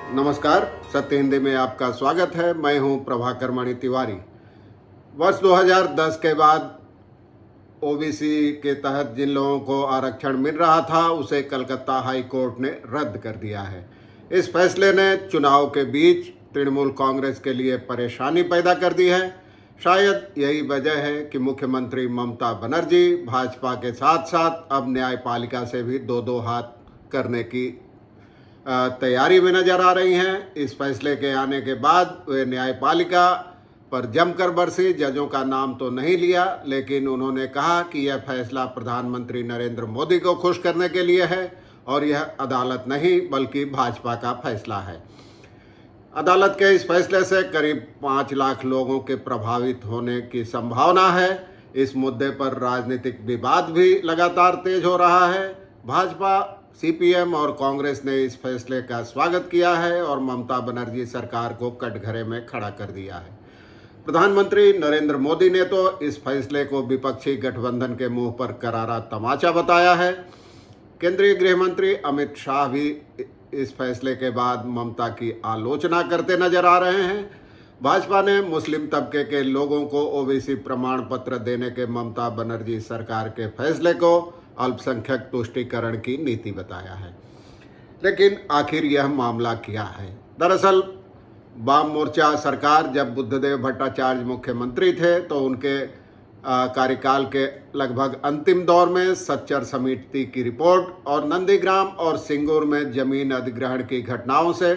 नमस्कार। सत्य हिंदी में आपका स्वागत है। मैं हूं प्रभाकर मणि तिवारी। वर्ष 2010 के बाद ओबीसी के तहत जिन लोगों को आरक्षण मिल रहा था उसे कलकत्ता हाई कोर्ट ने रद्द कर दिया है। इस फैसले ने चुनाव के बीच तृणमूल कांग्रेस के लिए परेशानी पैदा कर दी है। शायद यही वजह है कि मुख्यमंत्री ममता बनर्जी भाजपा के साथ साथ अब न्यायपालिका से भी दो दो हाथ करने की तैयारी में नजर आ रही हैं। इस फैसले के आने के बाद वे न्यायपालिका पर जमकर बरसी। जजों का नाम तो नहीं लिया, लेकिन उन्होंने कहा कि यह फैसला प्रधानमंत्री नरेंद्र मोदी को खुश करने के लिए है और यह अदालत नहीं बल्कि भाजपा का फैसला है। अदालत के इस फैसले से करीब 5 लाख लोगों के प्रभावित होने की संभावना है। इस मुद्दे पर राजनीतिक विवाद भी लगातार तेज हो रहा है। भाजपा, सीपीएम और कांग्रेस ने इस फैसले का स्वागत किया है और ममता बनर्जी सरकार को कटघरे में खड़ा कर दिया है। प्रधानमंत्री नरेंद्र मोदी ने तो इस फैसले को विपक्षी गठबंधन के मुंह पर करारा तमाचा बताया है। केंद्रीय गृह मंत्री अमित शाह भी इस फैसले के बाद ममता की आलोचना करते नजर आ रहे हैं। भाजपा ने मुस्लिम तबके के लोगों को ओबीसी प्रमाण पत्र देने के ममता बनर्जी सरकार के फैसले को अल्पसंख्यक तुष्टीकरण की नीति बताया है। लेकिन आखिर यह मामला क्या है? दरअसल वाम मोर्चा सरकार जब बुद्धदेव भट्टाचार्य मुख्यमंत्री थे तो उनके कार्यकाल के लगभग अंतिम दौर में सच्चर समिति की रिपोर्ट और नंदीग्राम और सिंगूर में जमीन अधिग्रहण की घटनाओं से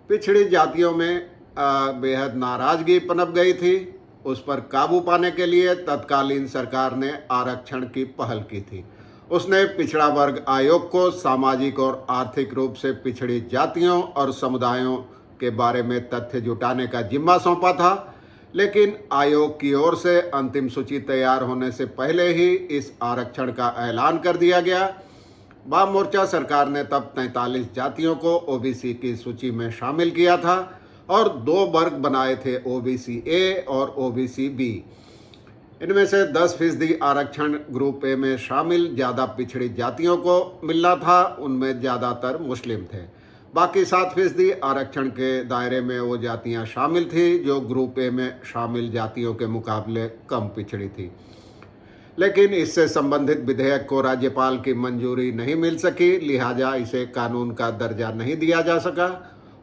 पिछड़ी जातियों में बेहद नाराजगी पनप गई थी। उस पर काबू पाने के लिए तत्कालीन सरकार ने आरक्षण की पहल की थी। उसने पिछड़ा वर्ग आयोग को सामाजिक और आर्थिक रूप से पिछड़ी जातियों और समुदायों के बारे में तथ्य जुटाने का जिम्मा सौंपा था। लेकिन आयोग की ओर से अंतिम सूची तैयार होने से पहले ही इस आरक्षण का ऐलान कर दिया गया। वाम मोर्चा सरकार ने तब 43 जातियों को ओबीसी की सूची में शामिल किया था और 2 वर्ग बनाए थे, ओबीसी ए और ओबीसी बी। इनमें से 10% आरक्षण ग्रुप ए में शामिल ज़्यादा पिछड़ी जातियों को मिलना था, उनमें ज़्यादातर मुस्लिम थे। बाकी 7% आरक्षण के दायरे में वो जातियां शामिल थी जो ग्रुप ए में शामिल जातियों के मुकाबले कम पिछड़ी थी। लेकिन इससे संबंधित विधेयक को राज्यपाल की मंजूरी नहीं मिल सकी, लिहाजा इसे कानून का दर्जा नहीं दिया जा सका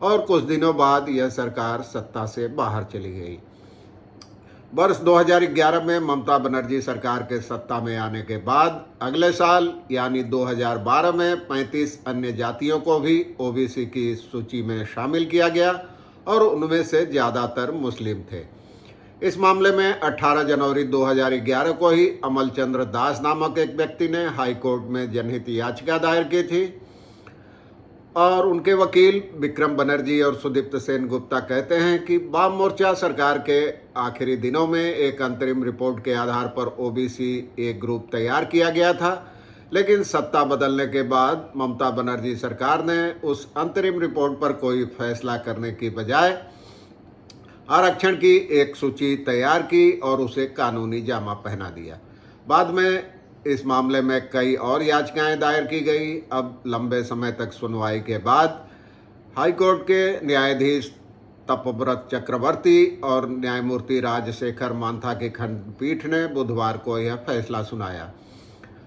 और कुछ दिनों बाद यह सरकार सत्ता से बाहर चली गई। वर्ष 2011 में ममता बनर्जी सरकार के सत्ता में आने के बाद अगले साल यानी 2012 में 35 अन्य जातियों को भी ओबीसी की सूची में शामिल किया गया और उनमें से ज़्यादातर मुस्लिम थे। इस मामले में 18 जनवरी 2011 को ही अमल चंद्र दास नामक एक व्यक्ति ने हाईकोर्ट में जनहित याचिका दायर की थी और उनके वकील विक्रम बनर्जी और सुदीप्त सेन गुप्ता कहते हैं कि वाम मोर्चा सरकार के आखिरी दिनों में एक अंतरिम रिपोर्ट के आधार पर ओबीसी एक ग्रुप तैयार किया गया था। लेकिन सत्ता बदलने के बाद ममता बनर्जी सरकार ने उस अंतरिम रिपोर्ट पर कोई फैसला करने की बजाय आरक्षण की एक सूची तैयार की और उसे कानूनी जामा पहना दिया। बाद में इस मामले में कई और याचिकाएं दायर की गई। अब लंबे समय तक सुनवाई के बाद हाईकोर्ट के न्यायाधीश तपव्रत चक्रवर्ती और न्यायमूर्ति राजशेखर मांथा की खंडपीठ ने बुधवार को यह फैसला सुनाया।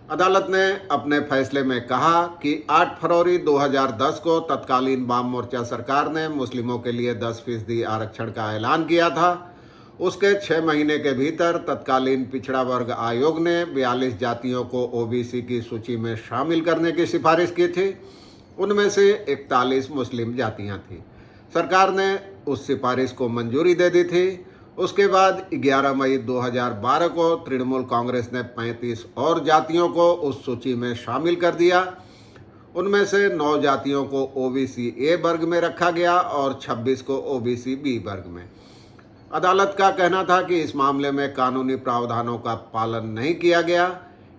अदालत ने अपने फैसले में कहा कि 8 फरवरी 2010 को तत्कालीन वाम मोर्चा सरकार ने मुस्लिमों के लिए 10% आरक्षण का ऐलान किया था। उसके 6 महीने के भीतर तत्कालीन पिछड़ा वर्ग आयोग ने 42 जातियों को ओबीसी की सूची में शामिल करने की सिफारिश की थी। उनमें से 41 मुस्लिम जातियां थीं। सरकार ने उस सिफारिश को मंजूरी दे दी थी। उसके बाद 11 मई 2012 को तृणमूल कांग्रेस ने 35 और जातियों को उस सूची में शामिल कर दिया। उनमें से 9 जातियों को ओबीसी ए वर्ग में रखा गया और 26 को ओबीसी बी वर्ग में। अदालत का कहना था कि इस मामले में कानूनी प्रावधानों का पालन नहीं किया गया।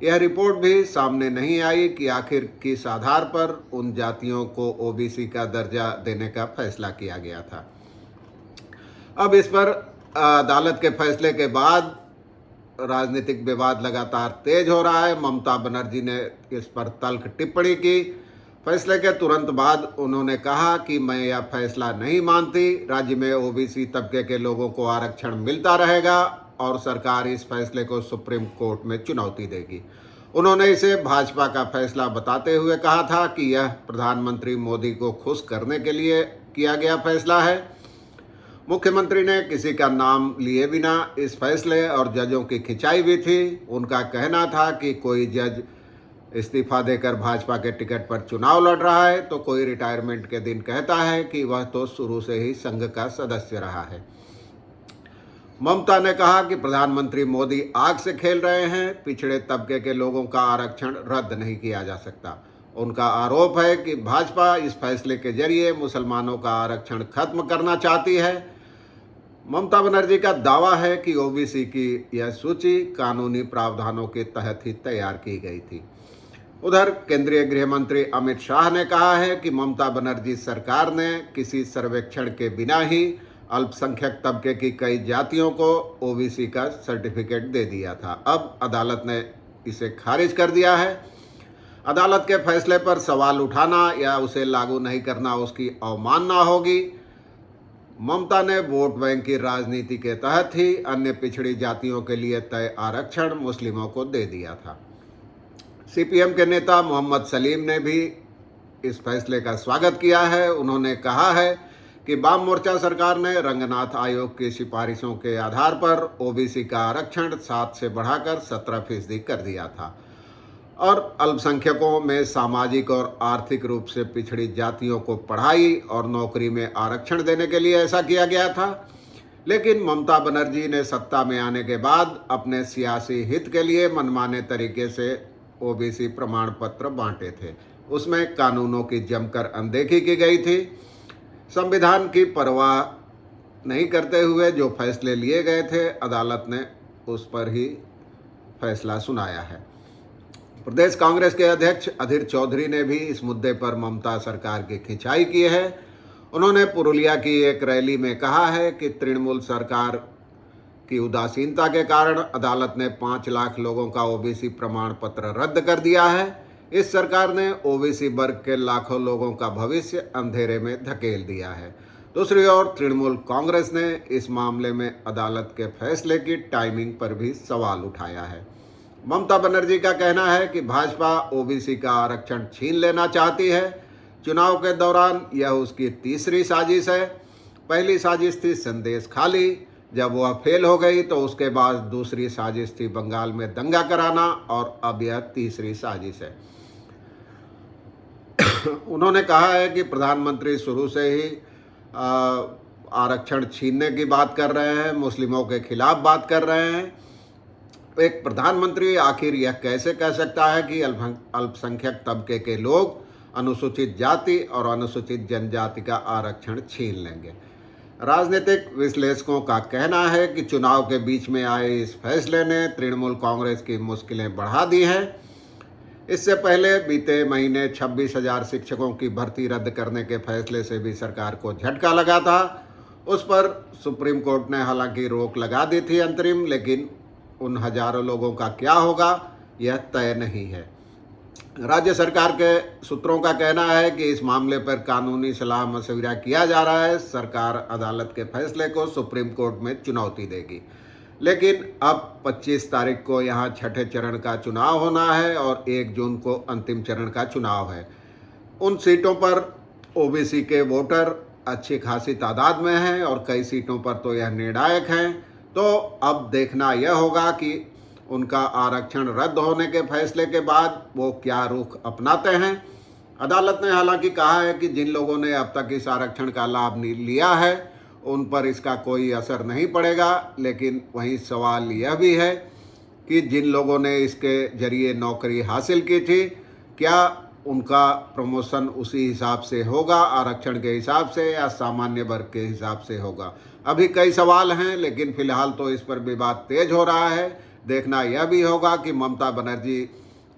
यह रिपोर्ट भी सामने नहीं आई कि आखिर किस आधार पर उन जातियों को ओबीसी का दर्जा देने का फैसला किया गया था। अब इस पर अदालत के फैसले के बाद राजनीतिक विवाद लगातार तेज हो रहा है। ममता बनर्जी ने इस पर तल्ख टिप्पणी की फैसले के तुरंत बाद उन्होंने कहा कि मैं यह फैसला नहीं मानती। राज्य में ओबीसी तबके के लोगों को आरक्षण मिलता रहेगा और सरकार इस फैसले को सुप्रीम कोर्ट में चुनौती देगी। उन्होंने इसे भाजपा का फैसला बताते हुए कहा था कि यह प्रधानमंत्री मोदी को खुश करने के लिए किया गया फैसला है। मुख्यमंत्री ने किसी का नाम लिए बिना इस फैसले और जजों की खिंचाई भी थी। उनका कहना था कि कोई जज इस्तीफा देकर भाजपा के टिकट पर चुनाव लड़ रहा है तो कोई रिटायरमेंट के दिन कहता है कि वह तो शुरू से ही संघ का सदस्य रहा है। ममता ने कहा कि प्रधानमंत्री मोदी आग से खेल रहे हैं। पिछड़े तबके के लोगों का आरक्षण रद्द नहीं किया जा सकता। उनका आरोप है कि भाजपा इस फैसले के जरिए मुसलमानों का आरक्षण खत्म करना चाहती है। ममता बनर्जी का दावा है कि ओबीसी की यह सूची कानूनी प्रावधानों के तहत ही तैयार की गई थी। उधर केंद्रीय गृह मंत्री अमित शाह ने कहा है कि ममता बनर्जी सरकार ने किसी सर्वेक्षण के बिना ही अल्पसंख्यक तबके की कई जातियों को ओबीसी का सर्टिफिकेट दे दिया था। अब अदालत ने इसे खारिज कर दिया है। अदालत के फैसले पर सवाल उठाना या उसे लागू नहीं करना उसकी अवमानना होगी। ममता ने वोट बैंक की राजनीति के तहत ही अन्य पिछड़ी जातियों के लिए तय आरक्षण मुस्लिमों को दे दिया था। सीपीएम के नेता मोहम्मद सलीम ने भी इस फैसले का स्वागत किया है। उन्होंने कहा है कि वाम मोर्चा सरकार ने रंगनाथ आयोग की सिफारिशों के आधार पर ओबीसी का आरक्षण 7 से बढ़ाकर 17% कर दिया था और अल्पसंख्यकों में सामाजिक और आर्थिक रूप से पिछड़ी जातियों को पढ़ाई और नौकरी में आरक्षण देने के लिए ऐसा किया गया था। लेकिन ममता बनर्जी ने सत्ता में आने के बाद अपने सियासी हित के लिए मनमाने तरीके से ओबीसी प्रमाण पत्र बांटे थे। उसमें कानूनों की जमकर अनदेखी की गई थी। संविधान की परवाह नहीं करते हुए जो फैसले लिए गए थे, अदालत ने उस पर ही फैसला सुनाया है। प्रदेश कांग्रेस के अध्यक्ष अधीर चौधरी ने भी इस मुद्दे पर ममता सरकार की खिंचाई की है। उन्होंने पुरुलिया की एक रैली में कहा है कि तृणमूल सरकार की उदासीनता के कारण अदालत ने 5 लाख लोगों का ओबीसी प्रमाण पत्र रद्द कर दिया है। इस सरकार ने ओबीसी वर्ग के लाखों लोगों का भविष्य अंधेरे में धकेल दिया है। दूसरी ओर तृणमूल कांग्रेस ने इस मामले में अदालत के फैसले की टाइमिंग पर भी सवाल उठाया है। ममता बनर्जी का कहना है कि भाजपा ओबीसी का आरक्षण छीन लेना चाहती है। चुनाव के दौरान यह उसकी तीसरी साजिश है। पहली साजिश थी संदेश खाली, जब वह फेल हो गई तो उसके बाद दूसरी साजिश थी बंगाल में दंगा कराना और अब यह तीसरी साजिश है। उन्होंने कहा है कि प्रधानमंत्री शुरू से ही आरक्षण छीनने की बात कर रहे हैं, मुस्लिमों के खिलाफ बात कर रहे हैं। एक प्रधानमंत्री आखिर यह कैसे कह सकता है कि अल्पसंख्यक तबके के लोग अनुसूचित जाति और अनुसूचित जनजाति का आरक्षण छीन लेंगे। राजनीतिक विश्लेषकों का कहना है कि चुनाव के बीच में आए इस फैसले ने तृणमूल कांग्रेस की मुश्किलें बढ़ा दी हैं। इससे पहले बीते महीने 26,000 शिक्षकों की भर्ती रद्द करने के फैसले से भी सरकार को झटका लगा था। उस पर सुप्रीम कोर्ट ने हालांकि रोक लगा दी थी अंतरिम, लेकिन उन हजारों लोगों का क्या होगा यह तय नहीं है। राज्य सरकार के सूत्रों का कहना है कि इस मामले पर कानूनी सलाह मशविरा किया जा रहा है। सरकार अदालत के फैसले को सुप्रीम कोर्ट में चुनौती देगी। लेकिन अब 25 तारीख को यहाँ छठे चरण का चुनाव होना है और 1 जून को अंतिम चरण का चुनाव है। उन सीटों पर ओबीसी के वोटर अच्छी खासी तादाद में हैं और कई सीटों पर तो यह निर्णायक हैं। तो अब देखना यह होगा कि उनका आरक्षण रद्द होने के फैसले के बाद वो क्या रुख अपनाते हैं। अदालत ने हालांकि कहा है कि जिन लोगों ने अब तक इस आरक्षण का लाभ नहीं लिया है उन पर इसका कोई असर नहीं पड़ेगा। लेकिन वहीं सवाल यह भी है कि जिन लोगों ने इसके जरिए नौकरी हासिल की थी, क्या उनका प्रमोशन उसी हिसाब से होगा, आरक्षण के हिसाब से, या सामान्य वर्ग के हिसाब से होगा। अभी कई सवाल हैं, लेकिन फिलहाल तो इस पर विवाद तेज हो रहा है। देखना यह भी होगा कि ममता बनर्जी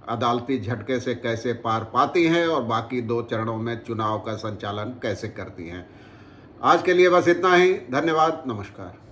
अदालती झटके से कैसे पार पाती हैं और बाकी 2 चरणों में चुनाव का संचालन कैसे करती हैं। आज के लिए बस इतना ही। धन्यवाद, नमस्कार।